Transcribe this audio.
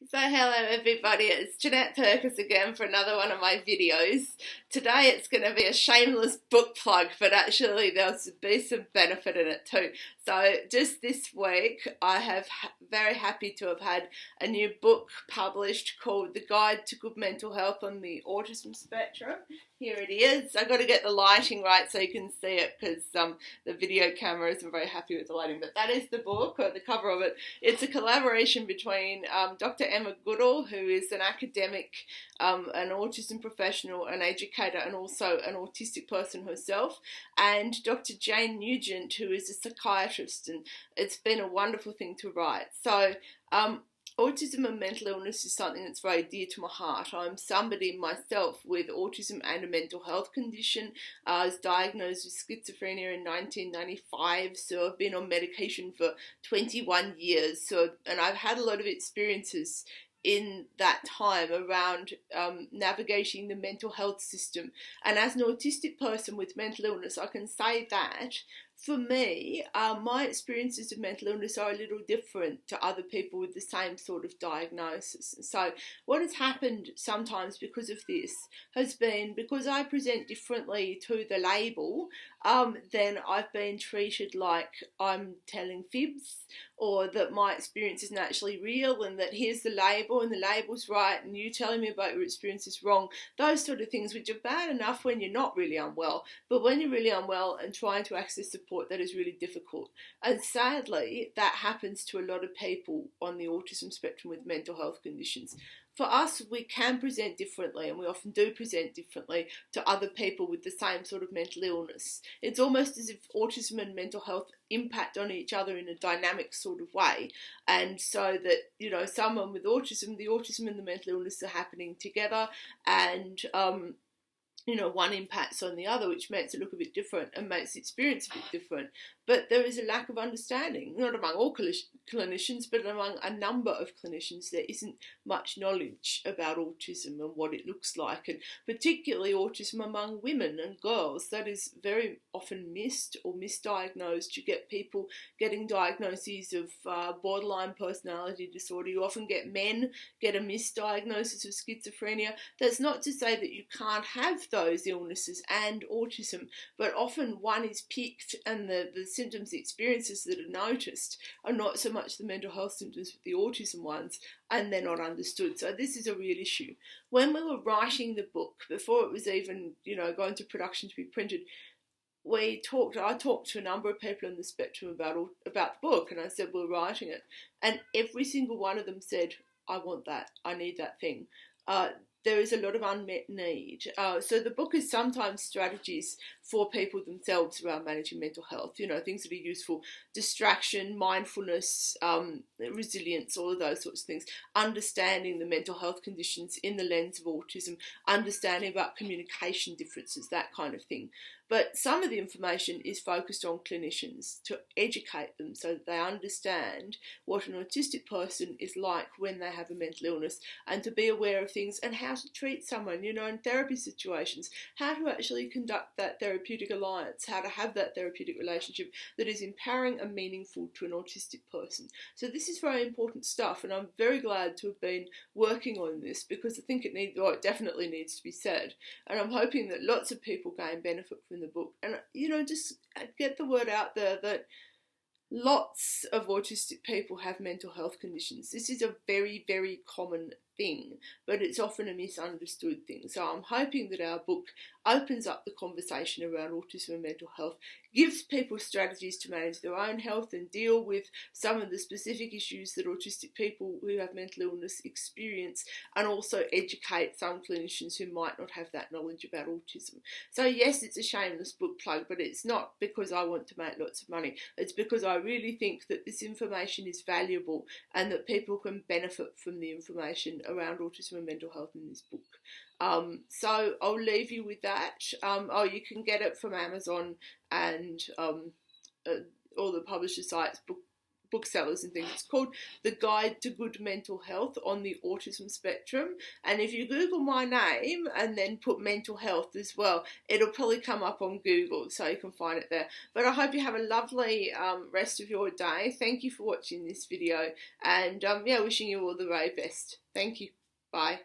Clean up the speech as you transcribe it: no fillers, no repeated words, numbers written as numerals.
So hello everybody, it's Jeanette Perkins again for another one of my videos. Today it's going to be a shameless book plug, but actually there'll be some benefit in it too. So just this week I have very happy to have had a new book published called The Guide to Good Mental Health on the Autism Spectrum. Here it is. I've got to get the lighting right so you can see it because the video camera isn't very happy with the lighting, but that is the book, or the cover of it. It's a collaboration between Dr. Emma Goodall, who is an academic, an autism professional, an educator, and also an autistic person herself, and Dr. Jane Nugent, who is a psychiatrist, and it's been a wonderful thing to write. So autism and mental illness is something that's very dear to my heart. I'm somebody myself with autism and a mental health condition. I was diagnosed with schizophrenia in 1995, so I've been on medication for 21 years. And I've had a lot of experiences in that time around navigating the mental health system. And as an autistic person with mental illness, I can say that for me, my experiences of mental illness are a little different to other people with the same sort of diagnosis. So what has happened sometimes because of this has been because I present differently to the label, then I've been treated like I'm telling fibs, or that my experience isn't actually real, and that here's the label and the label's right and you telling me about your experience is wrong. Those sort of things, which are bad enough when you're not really unwell, but when you're really unwell and trying to access support, that is really difficult. And sadly, that happens to a lot of people on the autism spectrum with mental health conditions. For us, we can present differently, and we often do present differently to other people with the same sort of mental illness. It's almost as if autism and mental health impact on each other in a dynamic sort of way, and so that, someone with autism, the autism and the mental illness are happening together, and one impacts on the other, which makes it look a bit different and makes the experience a bit different. But there is a lack of understanding, not among all clinicians, but among a number of clinicians. There isn't much knowledge about autism and what it looks like, and particularly autism among women and girls. That is very often missed or misdiagnosed. You get people getting diagnoses of borderline personality disorder. You often get men get a misdiagnosis of schizophrenia. That's not to say that you can't have those illnesses and autism, but often one is picked, and the symptoms, the experiences that are noticed are not so much the mental health symptoms but the autism ones, and they're not understood. So this is a real issue. When we were writing the book, before it was even going to production to be printed, I talked to a number of people on the spectrum about the book, and I said we're writing it, and every single one of them said, I want that, I need that thing. There is a lot of unmet need. So the book is sometimes strategies for people themselves around managing mental health, things that are useful: distraction, mindfulness, resilience, all of those sorts of things, understanding the mental health conditions in the lens of autism, understanding about communication differences, that kind of thing. But some of the information is focused on clinicians to educate them so that they understand what an autistic person is like when they have a mental illness, and to be aware of things and how to treat someone, in therapy situations, how to actually conduct that therapeutic alliance, how to have that therapeutic relationship that is empowering and meaningful to an autistic person. So this is very important stuff, and I'm very glad to have been working on this because I think it definitely needs to be said, and I'm hoping that lots of people gain benefit from the book, and just get the word out there that lots of autistic people have mental health conditions. This is a very, very common thing, but it's often a misunderstood thing. So I'm hoping that our book opens up the conversation around autism and mental health, gives people strategies to manage their own health and deal with some of the specific issues that autistic people who have mental illness experience, and also educate some clinicians who might not have that knowledge about autism. So yes, it's a shameless book plug, but it's not because I want to make lots of money. It's because I really think that this information is valuable and that people can benefit from the information around autism and mental health in this book. So I'll leave you with that. You can get it from Amazon and all the publisher sites, booksellers and things. It's called The Guide to Good Mental Health on the Autism Spectrum. And if you Google my name and then put mental health as well, it'll probably come up on Google, so you can find it there. But I hope you have a lovely rest of your day. Thank you for watching this video, and wishing you all the very best. Thank you. Bye.